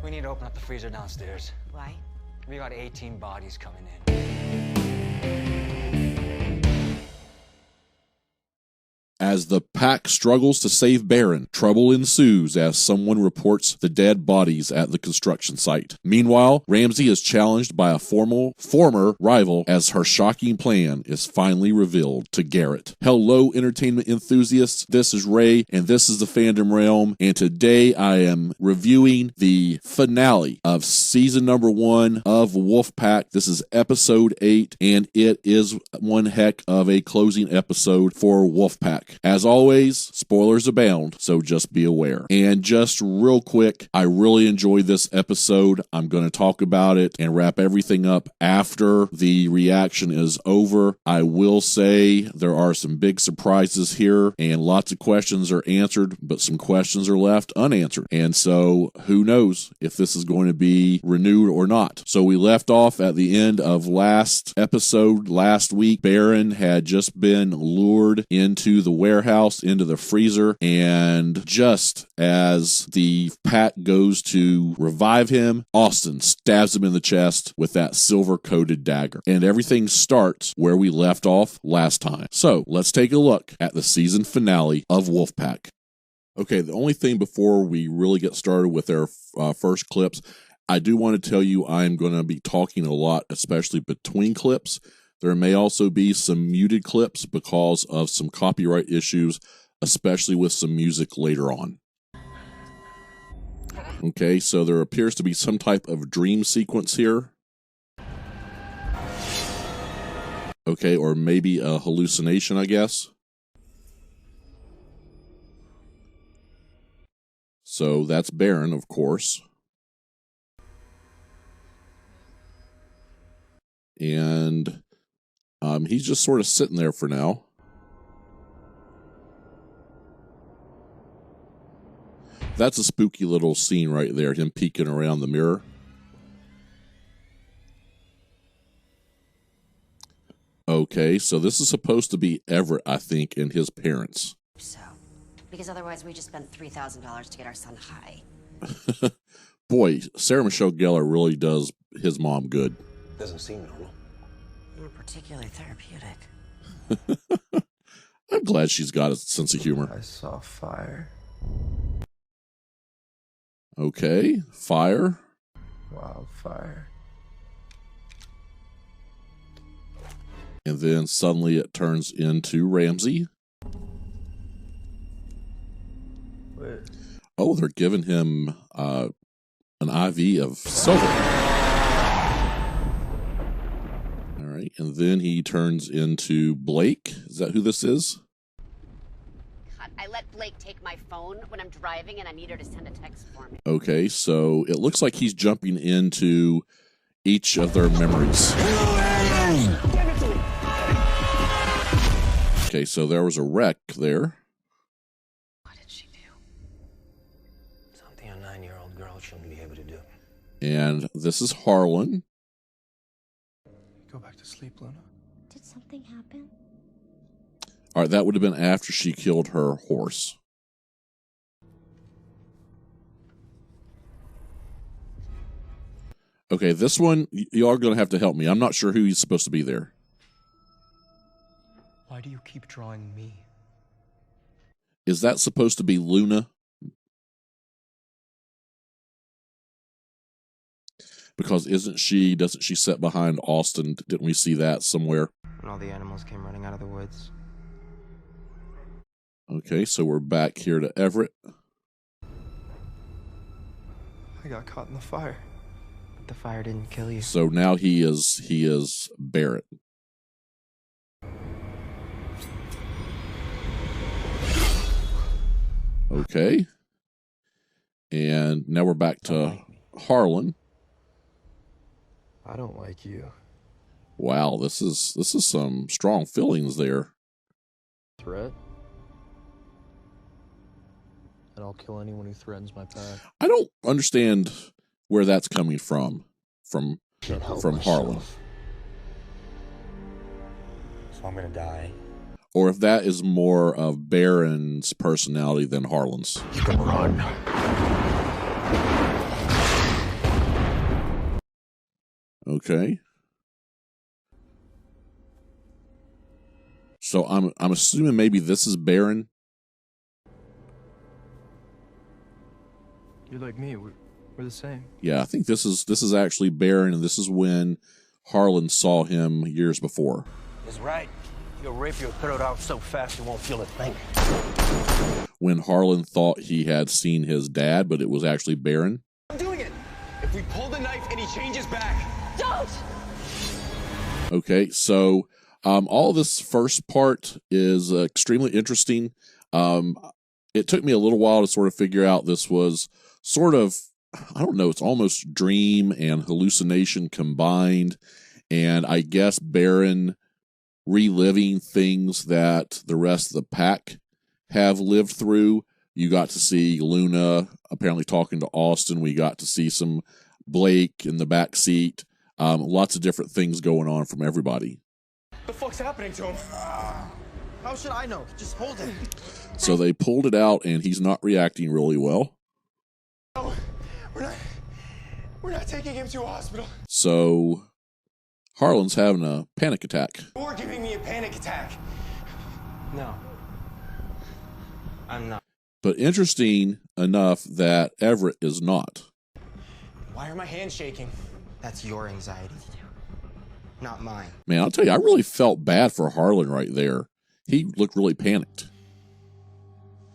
We need to open up the freezer downstairs. Why? We got 18 bodies coming in. As the pack struggles to save Baron, trouble ensues as someone reports the dead bodies at the construction site. Meanwhile, Ramsey is challenged by a former rival as her shocking plan is finally revealed to Garrett. Hello, entertainment enthusiasts. This is Ray, and this is the Fandom Realm, and today I am reviewing the finale of season number 1 of Wolfpack. This is episode 8, and it is one heck of a closing episode for Wolfpack. As always, spoilers abound, so just be aware. And just real quick, I really enjoyed this episode. I'm going to talk about it and wrap everything up after the reaction is over. I will say there are some big surprises here, and lots of questions are answered, but some questions are left unanswered. And so, who knows if this is going to be renewed or not. So we left off at the end of last episode, last week. Baron had just been lured into the warehouse, into the freezer, and just as the pack goes to revive him, Austin stabs him in the chest with that silver-coated dagger. And everything starts where we left off last time. So let's take a look at the season finale of Wolfpack. Okay, the only thing before we really get started with our first clips, I do want to tell you I'm going to be talking a lot, especially between clips. There may also be some muted clips because of some copyright issues, especially with some music later on. Okay, so there appears to be some type of dream sequence here. Okay, or maybe a hallucination, I guess. So that's Baron, of course. And he's just sort of sitting there for now. That's a spooky little scene right there, him peeking around the mirror. Okay, so this is supposed to be Everett, I think, and his parents. So, because otherwise we just spent $3,000 to get our son high. Boy, Sarah Michelle Gellar really does his mom good. Doesn't seem normal. Not particularly therapeutic. I'm glad she's got a sense of humor. I saw fire. Okay, fire. Wildfire. And then suddenly it turns into Ramsey. Wait. Oh, they're giving him an IV of silver. All right, and then he turns into Blake. Is that who this is? God, I let Blake take my phone when I'm driving and I need her to send a text for me. Okay, so it looks like he's jumping into each of their memories. Okay, so there was a wreck there. What did she do? Something a 9-year-old girl shouldn't be able to do. And this is Harlan. Go back to sleep, Luna. Did something happen? All right, that would have been after she killed her horse. Okay, this one, you are going to have to help me. I'm not sure who he's supposed to be there. Why do you keep drawing me? Is that supposed to be Luna? Because doesn't she sit behind Austin? Didn't we see that somewhere? And all the animals came running out of the woods. Okay, so we're back here to Everett. I got caught in the fire. But the fire didn't kill you. So now he is Barrett. Okay. And now we're back to Harlan. I don't like you. Wow, this is some strong feelings there. Threat? And I'll kill anyone who threatens my path. I don't understand where that's coming from Harlan. So I'm gonna die. Or if that is more of Baron's personality than Harlan's. You can run. Okay. So I'm assuming maybe this is Baron. You're like me. We're the same. Yeah, I think this is actually Baron, and this is when Harlan saw him years before. He's right. You'll rape your throat out so fast you won't feel a thing. When Harlan thought he had seen his dad, but it was actually Baron. I'm doing it. If we pull the knife and he changes back. Don't! Okay, so all this first part is extremely interesting. It took me a little while to sort of figure out this was sort of, I don't know, it's almost dream and hallucination combined. And I guess Baron reliving things that the rest of the pack have lived through. You got to see Luna apparently talking to Austin. We got to see some Blake in the back seat. Lots of different things going on from everybody. The fuck's happening to him? How should I know? Just hold it. So they pulled it out, and he's not reacting really well. No, we're not taking him to a hospital. So Harlan's having a panic attack. You're giving me a panic attack. No. I'm not. But interesting enough that Everett is not. Why are my hands shaking? That's your anxiety. Not mine. Man, I'll tell you, I really felt bad for Harlan right there. He looked really panicked.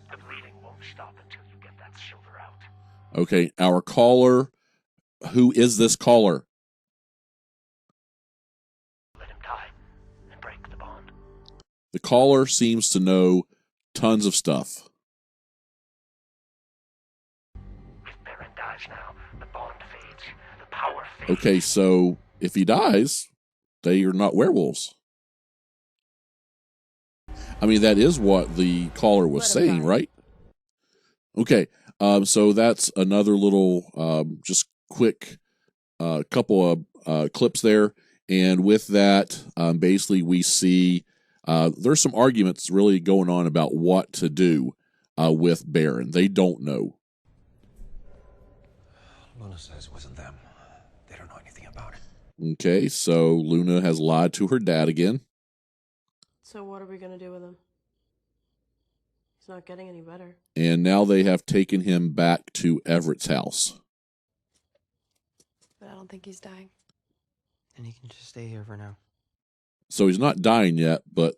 The bleeding won't stop until you get that silver out. Okay, our caller. Who is this caller? Let him die and break the bond. The caller seems to know tons of stuff. If Baron dies now, the bond fades. The power fades. Okay, so if he dies, they are not werewolves. I mean, that is what the caller was saying, right? Okay, so that's another little, just quick couple of clips there. And with that, basically we see there's some arguments really going on about what to do with Baron. They don't know. Luna says it wasn't them. They don't know anything about it. Okay, so Luna has lied to her dad again. So what are we going to do with him? He's not getting any better. And now they have taken him back to Everett's house. But I don't think he's dying. And he can just stay here for now. So he's not dying yet, but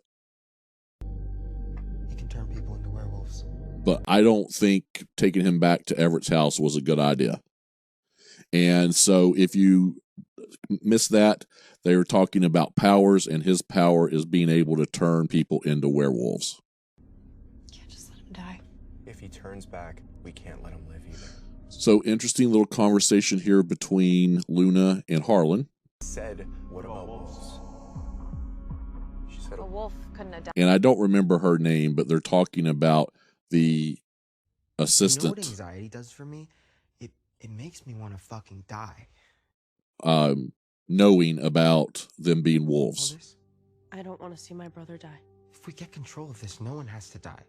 He can turn people into werewolves. I don't think taking him back to Everett's house was a good idea. And so if you missed that, they were talking about powers, and his power is being able to turn people into werewolves. Can't just let him die. If he turns back, we can't let him live either. So interesting little conversation here between Luna and Harlan. Said, what about wolves? She said, A wolf couldn't have done. And I don't remember her name, but they're talking about the You know assistant. what anxiety does for me? It makes me want to fucking die. Knowing about them being All wolves. this? I don't want to see my brother die. If we get control of this, no one has to die.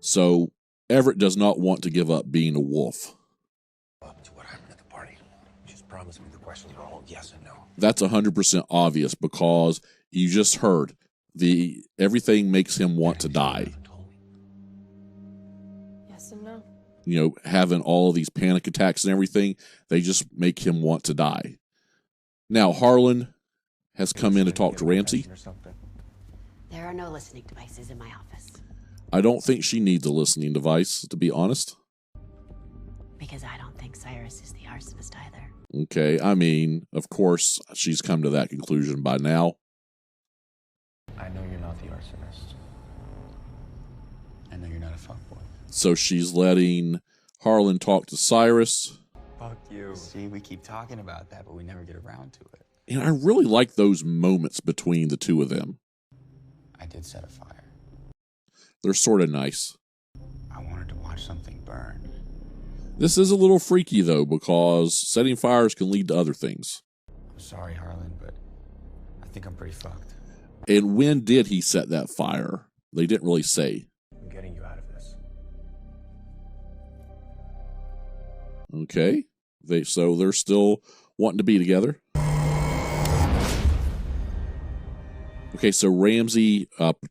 So Everett does not want to give up being a wolf. Up to what happened at the party. Just promise me the questions are all yes and no. That's 100% obvious because you just heard everything makes him want to die. Yes and no. You know, having all of these panic attacks and everything, they just make him want to die. Now, Harlan has come in to talk to Ramsey. There are no listening devices in my office. I don't think she needs a listening device, to be honest. Because I don't think Cyrus is the arsonist either. Okay, I mean, of course, she's come to that conclusion by now. I know you're not the arsonist. I know you're not a fuckboy. So she's letting Harlan talk to Cyrus. Fuck you. See, we keep talking about that, but we never get around to it. And I really like those moments between the two of them. I did set a fire. They're sort of nice. I wanted to watch something burn. This is a little freaky, though, because setting fires can lead to other things. I'm sorry, Harlan, but I think I'm pretty fucked. And when did he set that fire? They didn't really say. I'm getting you out of this. Okay. So they're still wanting to be together. Okay, so Ramsey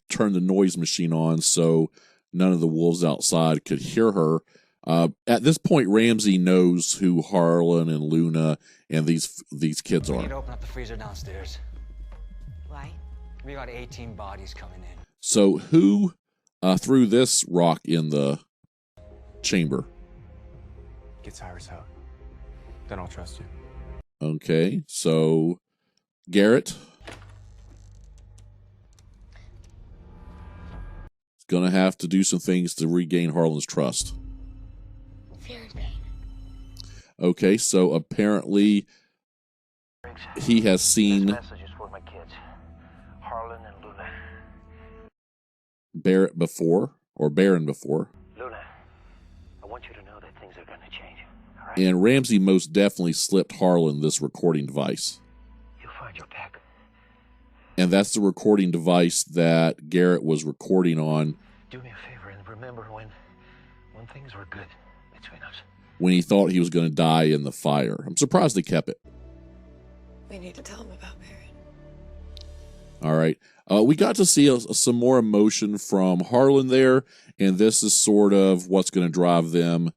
turned the noise machine on so none of the wolves outside could hear her. At this point, Ramsey knows who Harlan and Luna and these kids We need are. to open up the freezer downstairs. Why? We got 18 bodies coming in. So who threw this rock in the chamber? Get Cyrus out. Then I'll trust you. Okay, so Garrett is going to have to do some things to regain Harlan's trust. Okay, so apparently he has seen Messages for my kids, Harlan and Luna. Barrett before, or Baron before. Luna, I want you to know that things are going to change. All right? And Ramsey most definitely slipped Harlan this recording device. You'll find your pack. And that's the recording device that Garrett was recording on Do me a favor and remember when things were good between us. when he thought he was going to die in the fire. I'm surprised they kept it. We need to tell him about Barrett. All right. We got to see some more emotion from Harlan there, and this is sort of what's going to drive them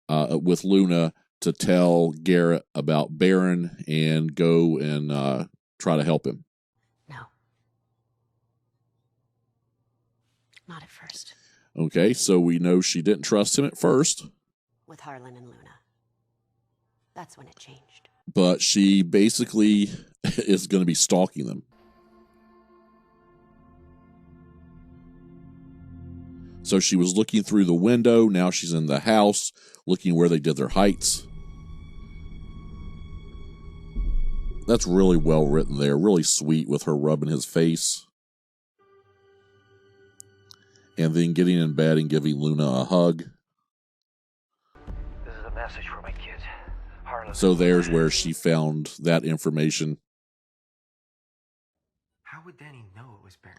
with Luna to tell Garrett about Baron and go and try to help him. No. Not at first. Okay, so we know she didn't trust him at first, With Harlan and Luna. That's when it changed. but she basically is going to be stalking them. So she was looking through the window. Now she's in the house, looking where they did their heights. That's really well written there. Really sweet with her rubbing his face. And then getting in bed and giving Luna a hug. This is a message for my kids, Harlan. So there's where she found that information. How would Danny know it was Baron?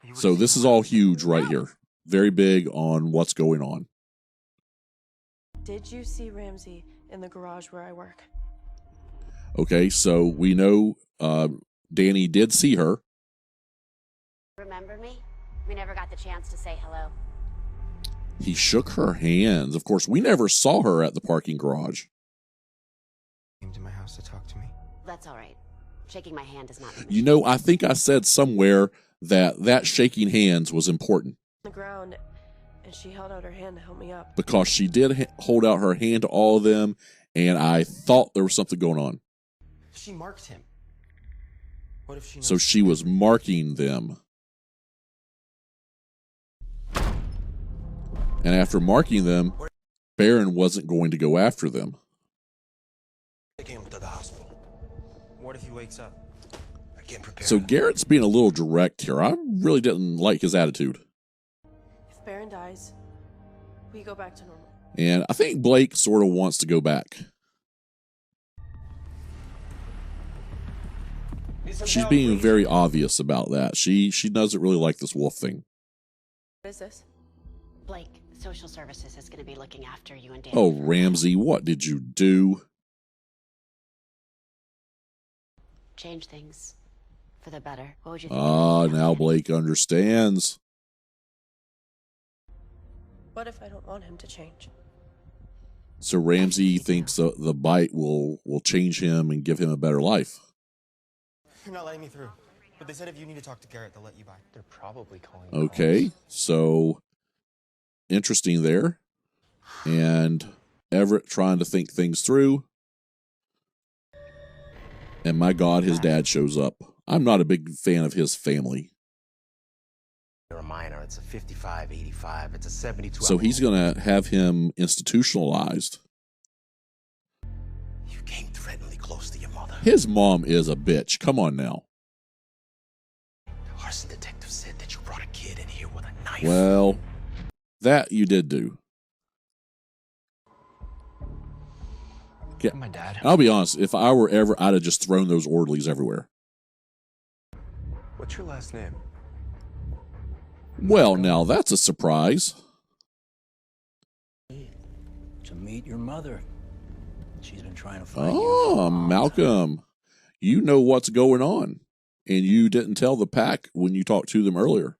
He would've So seen this is the all lights. huge right here. Very big on what's going on. Did you see Ramsey in the garage where I work? Okay, so we know Danny did see her. Remember me? We never got the chance to say hello. He shook her hands. Of course, we never saw her at the parking garage. Came to my house to talk to me. That's all right. Shaking my hand is not. You know, I think I said somewhere that shaking hands was important On the ground, and she held out her hand to help me up. because she did hold out her hand to all of them, and I thought there was something going on. She marked him. What if she knows? So she was marking them. And after marking them, Baron wasn't going to go after them. Take him to the hospital. What if he wakes up? I can't prepare. So Garrett's being a little direct here. I really didn't like his attitude. If Baron dies, we go back to normal. And I think Blake sort of wants to go back. She's being very obvious about that. She doesn't really like this wolf thing. What is this? Blake, social services is going to be looking after you and Dan. Oh, Ramsey, what did you do? Change things for the better. What would you think? Ah, now Blake understands. What if I don't want him to change? So Ramsey thinks the bite will change him and give him a better life. You're not letting me through. But they said if you need to talk to Garrett, they'll let you by. They're probably calling you Okay, Holmes. so interesting there. And Everett trying to think things through. And my God, his dad shows up. I'm not a big fan of his family. You're a minor. It's a 55, 85. It's a 72. So he's going to have him institutionalized. You came threateningly close to your mother. His mom is a bitch. Come on now. The arson detective said that you brought a kid in here with a knife. Well, that you did do. Yeah. My dad. I'll be honest. If I were ever, I'd have just thrown those orderlies everywhere. What's your last name? Well, now that's a surprise. To meet your mother. She's been trying to find you. Oh, Malcolm. You know what's going on. And you didn't tell the pack when you talked to them earlier.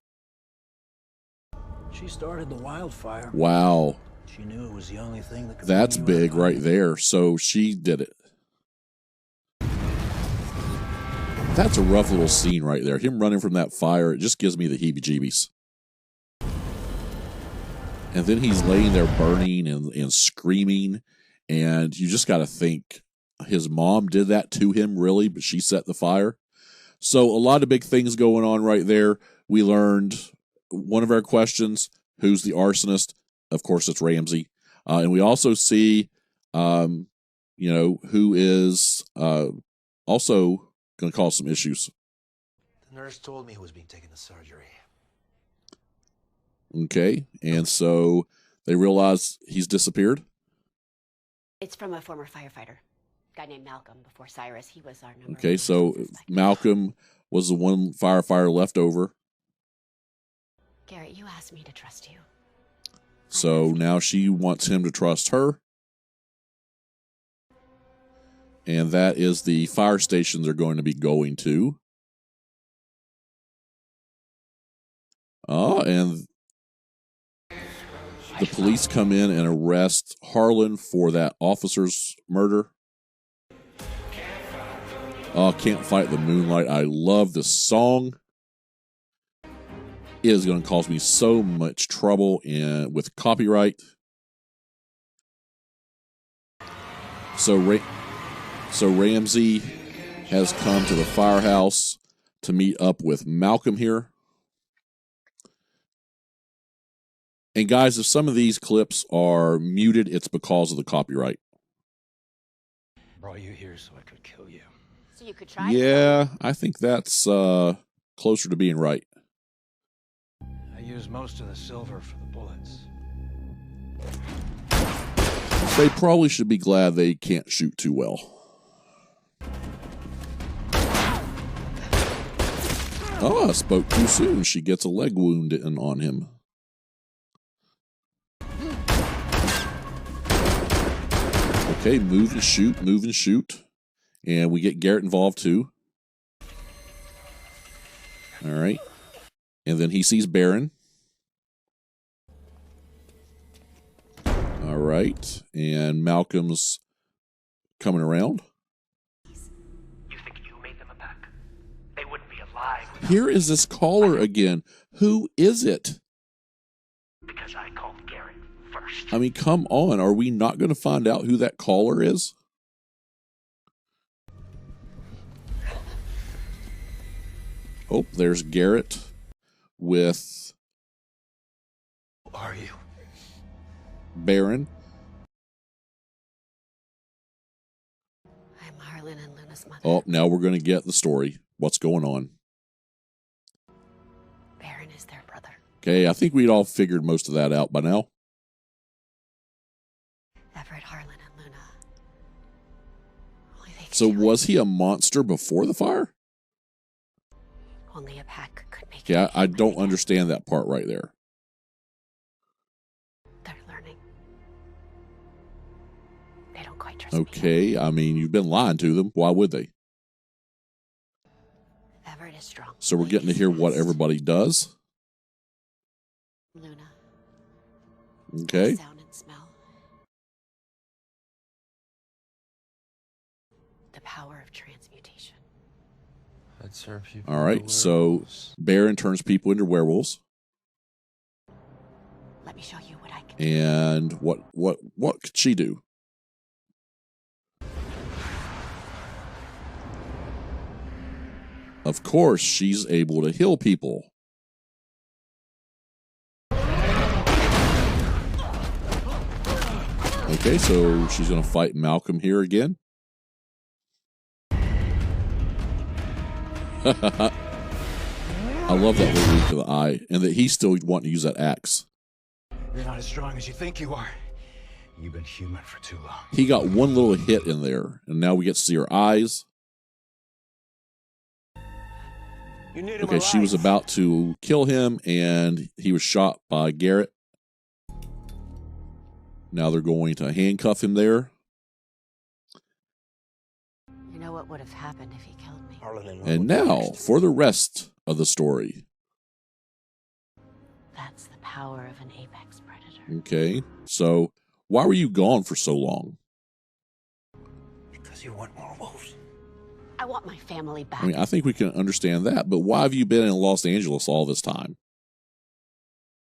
She started the wildfire. Wow. She knew it was the only thing that could That's bring you big out. right there. So she did it. That's a rough little scene right there. Him running from that fire, it just gives me the heebie-jeebies. And then he's laying there burning and screaming. And you just got to think, his mom did that to him, really, but she set the fire. So a lot of big things going on right there. We learned one of our questions, who's the arsonist? Of course, it's Ramsey. And we also see, who is also going to cause some issues. The nurse told me he was being taken to surgery. Okay, and so they realize he's disappeared. It's from a former firefighter, a guy named Malcolm. Before Cyrus, he was our number. Okay, so Malcolm was the one firefighter left over. Garrett, you asked me to trust you. So now she wants him to trust her. And that is the fire station they're going to be going to. And the police come in and arrest Harlan for that officer's murder. Can't Fight the Moonlight. I love this song. It is going to cause me so much trouble with copyright. So Ramsey has come to the firehouse to meet up with Malcolm here. And guys, if some of these clips are muted, it's because of the copyright. Brought you here so I could kill you. So you could try. Yeah, I think that's closer to being right. I used most of the silver for the bullets. They probably should be glad they can't shoot too well. I spoke too soon. She gets a leg wound on him. Okay, move and shoot. And we get Garrett involved too. All right. And then he sees Baron. All right. And Malcolm's coming around. You think you made them a pack? They wouldn't be alive. Here is this caller again. Who is it? Because I called Garrett first. I mean, come on. Are we not going to find out who that caller is? Oh, there's Garrett with... Who are you? Baron. I'm Harlan and Luna's mother. Oh, now we're going to get the story. What's going on? Baron is their brother. Okay, I think we'd all figured most of that out by now. Everett, Harlan, and Luna. Only they could So do it. was he a monster before the fire? Only a pack could make it. Yeah, I don't understand that part right there. They're learning. They don't quite trust me. Okay, I mean, you've been lying to them. Why would they? Everett is strong. So we're getting to hear what everybody does. Luna. Okay. Sound and smell. The power of transmutation. I'd serve people. All right, so Baron turns people into werewolves. Let me show you what I can do. And what could she do? Of course, she's able to heal people. Okay, so she's going to fight Malcolm here again. I love that little look to the eye, and that he's still wanting to use that axe. You're not as strong as you think you are. You've been human for too long. He got one little hit in there, and now we get to see her eyes. Okay, she was about to kill him, and he was shot by Garrett. Now they're going to handcuff him there. You're know what would have happened if he killed me. And now for the rest of the story. That's the power of an apex predator. Okay, so why were you gone for so long? Because you want more wolves. I want my family back. I mean, I think we can understand that, but why have you been in Los Angeles all this time?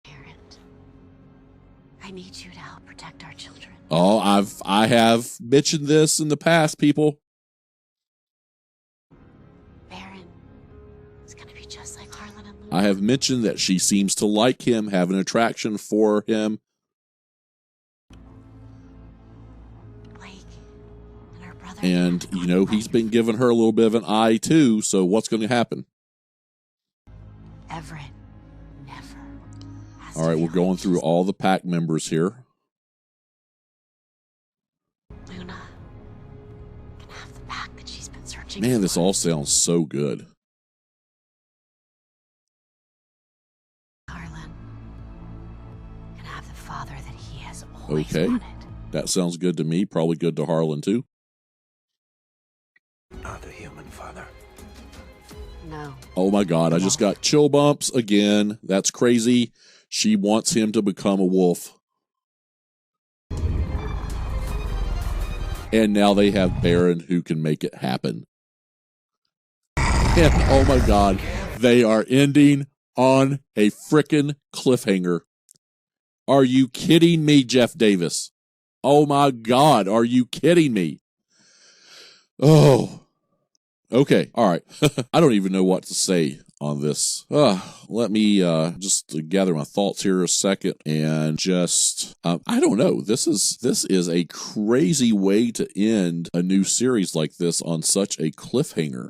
Garrett, I need you to help protect our children. Oh, I have mentioned this in the past, people. Baron is going to be just like Harlan and Luna. I have mentioned that she seems to like him, have an attraction for him. And, you know, he's been giving her a little bit of an eye, too. So what's going to happen? Everett never. All right, we're going through all the pack members here. Luna can have the pack that she's been searching Man, for. this all sounds so good. Harlan can have the father that he has always Okay, wanted. that sounds good to me. Probably good to Harlan, too. Not a human father. No. Oh my God, I just got chill bumps again. That's crazy. She wants him to become a wolf. And now they have Baron who can make it happen. And oh my God, they are ending on a frickin' cliffhanger. Are you kidding me, Jeff Davis? Oh my God, are you kidding me? Oh, okay. All right. I don't even know what to say on this. Let me just gather my thoughts here a second and just I don't know. This is a crazy way to end a new series like this on such a cliffhanger.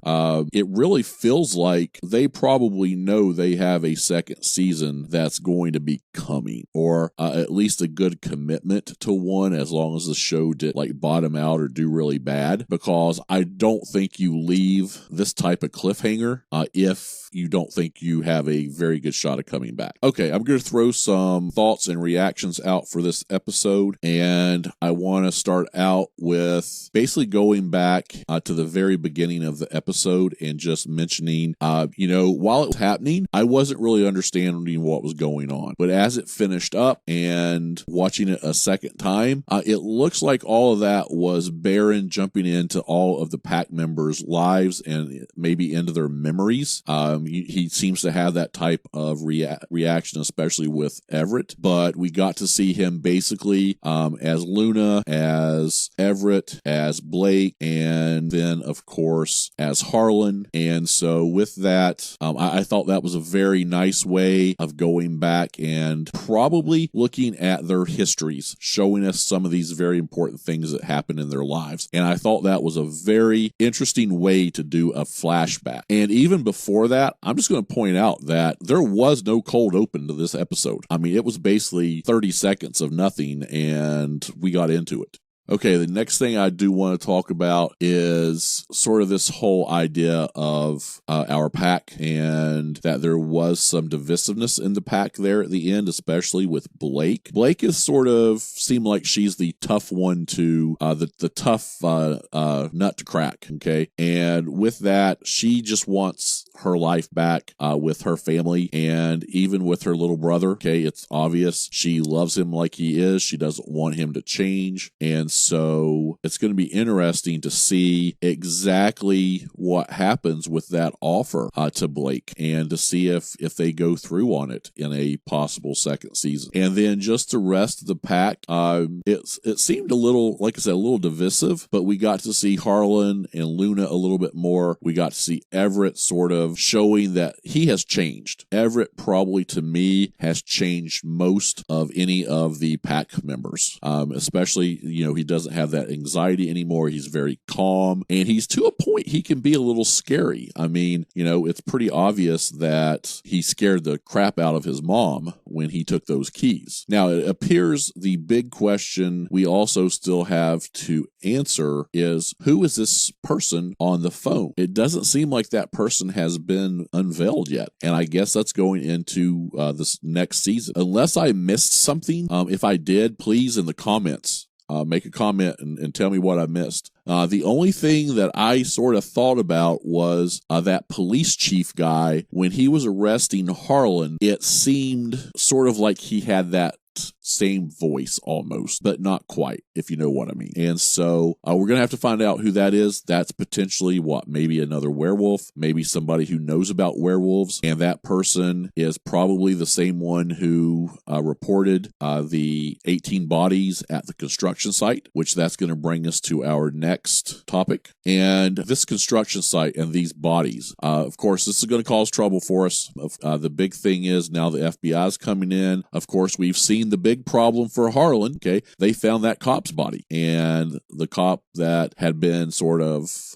It really feels like they probably know they have a second season that's going to be coming, or at least a good commitment to one, as long as the show did like bottom out or do really bad, because I don't think you leave this type of cliffhanger if you don't think you have a very good shot of coming back. Okay, I'm going to throw some thoughts and reactions out for this episode, and I want to start out with basically going back to the very beginning of the episode and just mentioning, you know, while it was happening, I wasn't really understanding what was going on, but as it finished up and watching it a second time, it looks like all of that was Baron jumping into all of the pack members' lives and maybe into their memories. He seems to have that type of reaction, especially with Everett, but we got to see him basically as Luna, as Everett, as Blake, and then of course as Harlan. And so with that, I thought that was a very nice way of going back and probably looking at their histories, showing us some of these very important things that happened in their lives. And I thought that was a very interesting way to do a flashback. And even before that, I'm just going to point out that there was no cold open to this episode. I mean, it was basically 30 seconds of nothing, and we got into it. Okay, the next thing I do want to talk about is sort of this whole idea of our pack, and that there was some divisiveness in the pack there at the end, especially with Blake. Blake is sort of seemed like she's the tough one to, the tough nut to crack, okay? And with that, she just wants her life back with her family, and even with her little brother, okay? It's obvious she loves him like he is. She doesn't want him to change, and so it's going to be interesting to see exactly what happens with that offer to Blake, and to see if they go through on it in a possible second season. And then just the rest of the pack, it seemed a little, like I said, a little divisive, but we got to see Harlan and Luna a little bit more. We got to see Everett sort of showing that he has changed. Everett probably, to me, has changed most of any of the pack members, especially, you know, he doesn't have that anxiety anymore. He's very calm, and he's to a point he can be a little scary. I mean, you know, it's pretty obvious that he scared the crap out of his mom when he took those keys. Now, it appears the big question we also still have to answer is, who is this person on the phone? It doesn't seem like that person has been unveiled yet, and I guess that's going into this next season. Unless I missed something, if I did, please in the comments make a comment and tell me what I missed. The only thing that I sort of thought about was that police chief guy. When he was arresting Harlan, it seemed sort of like he had that same voice almost, but not quite, if you know what I mean. And so we're going to have to find out who that is. That's potentially maybe another werewolf, maybe somebody who knows about werewolves. And that person is probably the same one who reported the 18 bodies at the construction site, which that's going to bring us to our next topic. And this construction site and these bodies, of course, this is going to cause trouble for us. The big thing is now the FBI is coming in. Of course, we've seen the big problem for Harlan. Okay, they found that cop's body, and the cop that had been sort of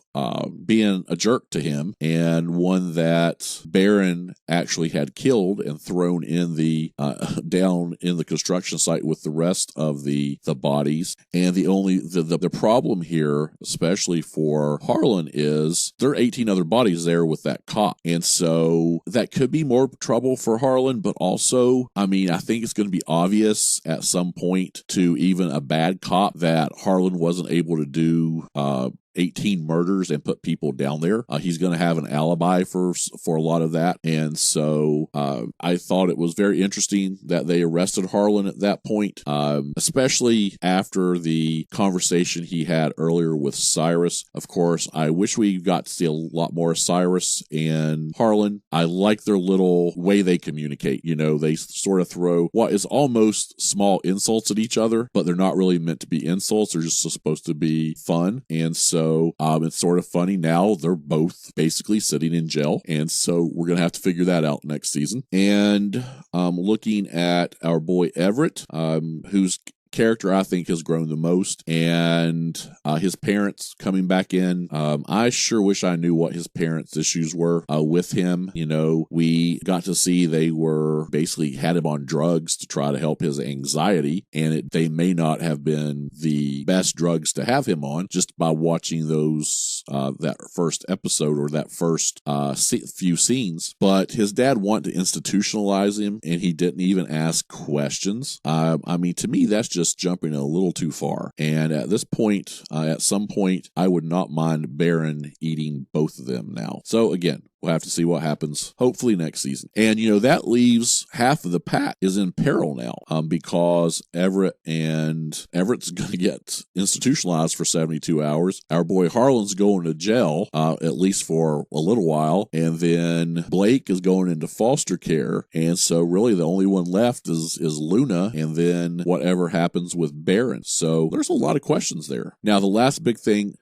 being a jerk to him, and one that Barron actually had killed and thrown in the down in the construction site with the rest of the bodies. And the problem here, especially for Harlan, is there are 18 other bodies there with that cop, and so that could be more trouble for Harlan. But also, I mean, I think it's going to be obvious at some point to even a bad cop that Harlan wasn't able to do 18 murders and put people down there. He's going to have an alibi for a lot of that. And so I thought it was very interesting that they arrested Harlan at that point, especially after the conversation he had earlier with Cyrus. Of course, I wish we got to see a lot more of Cyrus and Harlan. I like their little way they communicate. You know, they sort of throw what is almost small insults at each other, but they're not really meant to be insults. They're just supposed to be fun. And so it's sort of funny. Now they're both basically sitting in jail, and so we're going to have to figure that out next season. And looking at our boy Everett, who's character I think has grown the most, and his parents coming back in. I sure wish I knew what his parents' issues were with him. You know, we got to see they were basically had him on drugs to try to help his anxiety, and they may not have been the best drugs to have him on just by watching those that first episode or that first few scenes. But his dad wanted to institutionalize him, and he didn't even ask questions. I mean, to me, that's just jumping a little too far. And at this point, at some point, I would not mind Barron eating both of them now. So again, we'll have to see what happens, hopefully next season. And, you know, that leaves half of the pack is in peril now because Everett's going to get institutionalized for 72 hours. Our boy Harlan's going to jail, at least for a little while. And then Blake is going into foster care. And so really the only one left is Luna, and then whatever happens with Barron. So there's a lot of questions there. Now, the last big thing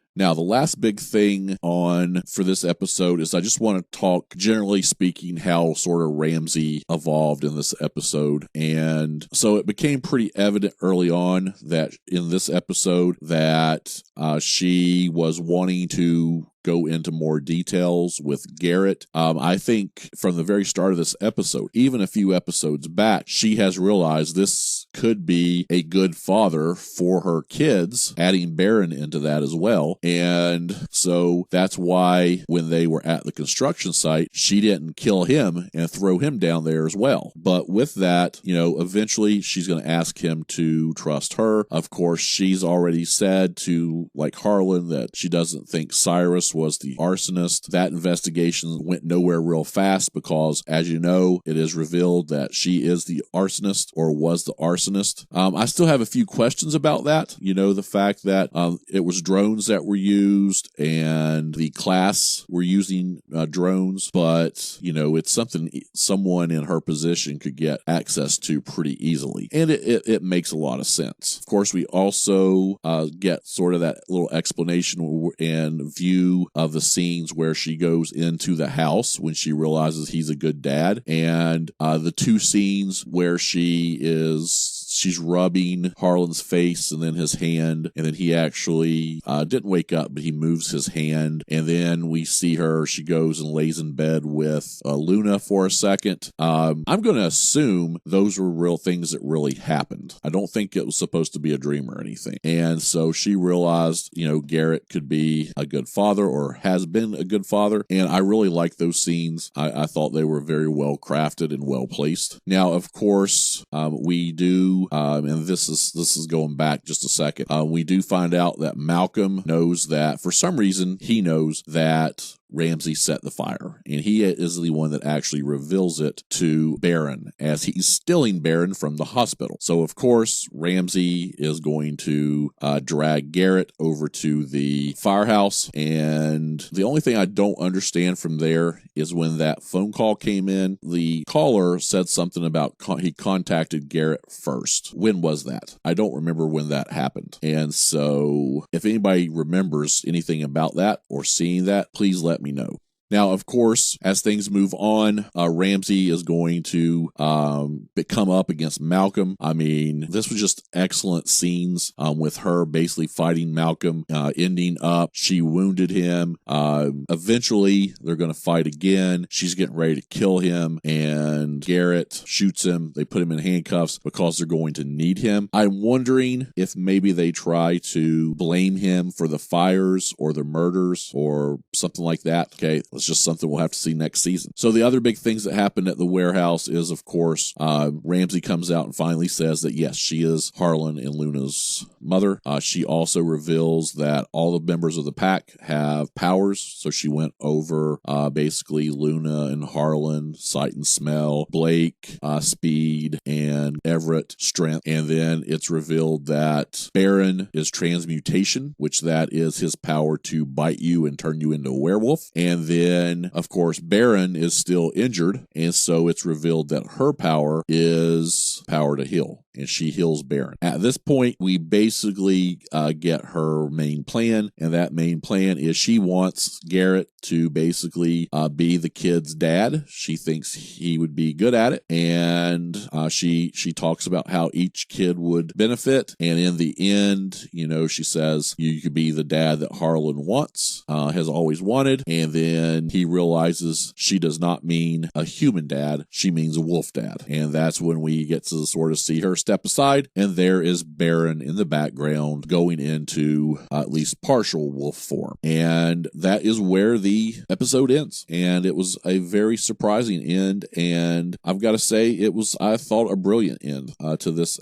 on for this episode is I just want to talk, generally speaking, how sort of Ramsey evolved in this episode. And so it became pretty evident early on that in this episode that she was wanting to go into more details with Garrett. I think from the very start of this episode, even a few episodes back, she has realized this could be a good father for her kids, adding Barron into that as well. And so that's why when they were at the construction site, she didn't kill him and throw him down there as well. But with that, you know, eventually she's going to ask him to trust her. Of course, she's already said to, like Harlan, that she doesn't think Cyrus was the arsonist. That investigation went nowhere real fast because, as you know, it is revealed that she is the arsonist or was the arsonist. I still have a few questions about that. You know, the fact that it was drones that were used and the class were using drones, but, you know, it's something someone in her position could get access to pretty easily. And it makes a lot of sense. Of course, we also get sort of that little explanation and view of the scenes where she goes into the house when she realizes he's a good dad, and the two scenes where she's rubbing Harlan's face and then his hand, and then he actually didn't wake up, but he moves his hand, and then we see she goes and lays in bed with Luna for a second. I'm going to assume those were real things that really happened. I don't think it was supposed to be a dream or anything. And so she realized, you know, Garrett could be a good father or has been a good father, and I really like those scenes. I thought they were very well crafted and well placed. Now, of course, we do and this is going back just a second. We do find out that Malcolm knows that for some reason he knows that Ramsey set the fire, and he is the one that actually reveals it to Baron as he's stealing Baron from the hospital. So of course Ramsey is going to drag Garrett over to the firehouse, and the only thing I don't understand from there is when that phone call came in, the caller said something about he contacted Garrett first. When was that? I don't remember when that happened, and so if anybody remembers anything about that or seeing that, please let me know. Now, of course, as things move on, Ramsey is going to come up against Malcolm. I mean, this was just excellent scenes with her basically fighting Malcolm, ending up, she wounded him. Eventually, they're going to fight again. She's getting ready to kill him, and Garrett shoots him. They put him in handcuffs because they're going to need him. I'm wondering if maybe they try to blame him for the fires or the murders or something like that. Okay. It's just something we'll have to see next season. So the other big things that happened at the warehouse is, of course, Ramsey comes out and finally says that, yes, she is Harlan and Luna's mother. She also reveals that all the members of the pack have powers. So she went over basically Luna and Harlan, sight and smell, Blake, speed, and Everett, strength. And then it's revealed that Baron is transmutation, which that is his power to bite you and turn you into a werewolf. And then, of course, Baron is still injured, and so it's revealed that her power is power to heal, and she heals Baron. At this point, we basically get her main plan, and that main plan is she wants Garrett to basically be the kid's dad. She thinks he would be good at it, and she talks about how each kid would benefit, and in the end, you know, she says you could be the dad that Harlan wants, has always wanted, and then he realizes she does not mean a human dad, she means a wolf dad, and that's when we get to sort of see her step aside, and there is Baron in the background going into at least partial wolf form, and that is where the episode ends. And it was a very surprising end, and I've got to say it was, I thought, a brilliant end to this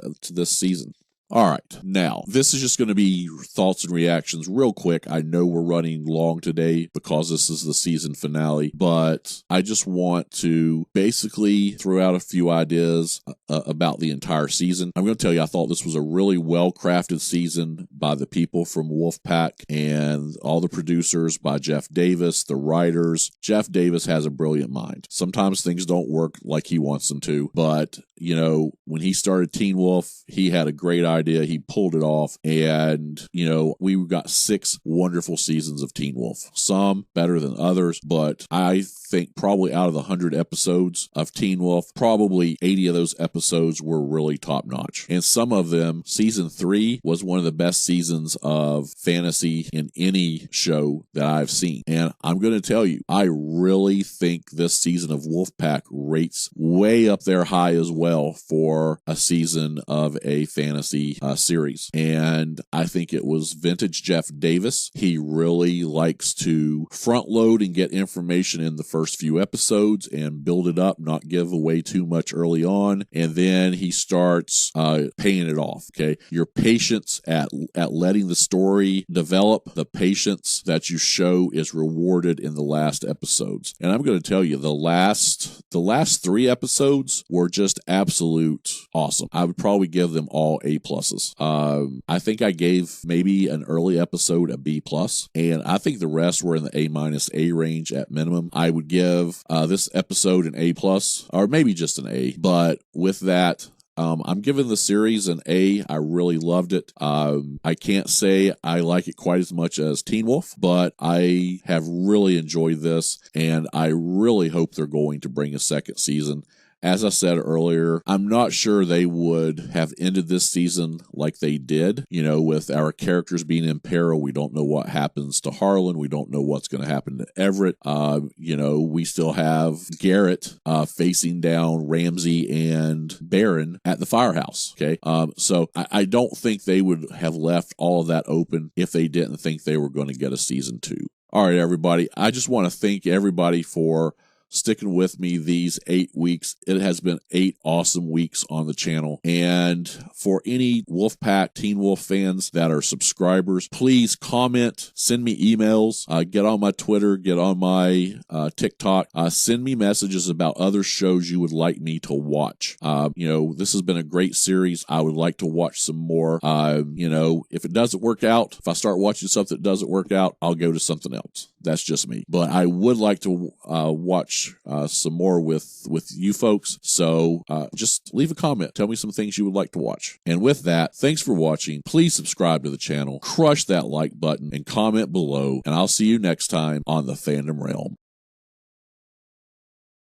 season. All right, now, this is just going to be thoughts and reactions real quick. I know we're running long today because this is the season finale, but I just want to basically throw out a few ideas about the entire season. I'm going to tell you, I thought this was a really well-crafted season by the people from Wolfpack and all the producers, by Jeff Davis, the writers. Jeff Davis has a brilliant mind. Sometimes things don't work like he wants them to, but, you know, when he started Teen Wolf, he had a great idea. He pulled it off, and, you know, we got 6 wonderful seasons of Teen Wolf. Some better than others, but I think probably out of the 100 episodes of Teen Wolf, probably 80 of those episodes were really top-notch. And some of them, season 3 was one of the best seasons of fantasy in any show that I've seen. And I'm going to tell you, I really think this season of Wolfpack rates way up there high as well for a season of a fantasy series. And I think it was vintage Jeff Davis. He really likes to front load and get information in the first few episodes and build it up, not give away too much early on. And then he starts paying it off. Okay. Your patience at letting the story develop, the patience that you show is rewarded in the last episodes. And I'm going to tell you, the last 3 episodes were just absolute awesome. I would probably give them all A+. I think I gave maybe an early episode a B+, and I think the rest were in the A- range at minimum. I would give this episode an A+, or maybe just an A, but with that, I'm giving the series an A. I really loved it. I can't say I like it quite as much as Teen Wolf, but I have really enjoyed this, and I really hope they're going to bring a second season. As I said earlier, I'm not sure they would have ended this season like they did, you know, with our characters being in peril. We don't know what happens to Harlan. We don't know what's going to happen to Everett. You know, we still have Garrett facing down Ramsey and Baron at the firehouse. Okay. So I don't think they would have left all of that open if they didn't think they were going to get a season 2. All right, everybody. I just want to thank everybody for sticking with me these 8 weeks. It has been 8 awesome weeks on the channel. And for any Wolfpack Teen Wolf fans that are subscribers, please comment, send me emails, get on my Twitter, get on my TikTok, send me messages about other shows you would like me to watch. This has been a great series. I would like to watch some more. If it doesn't work out, if I start watching something that doesn't work out, I'll go to something else. That's just me. But I would like to watch some more with you folks. So just leave a comment. Tell me some things you would like to watch. And with that, thanks for watching. Please subscribe to the channel, crush that like button, and comment below. And I'll see you next time on the Fandom Realm.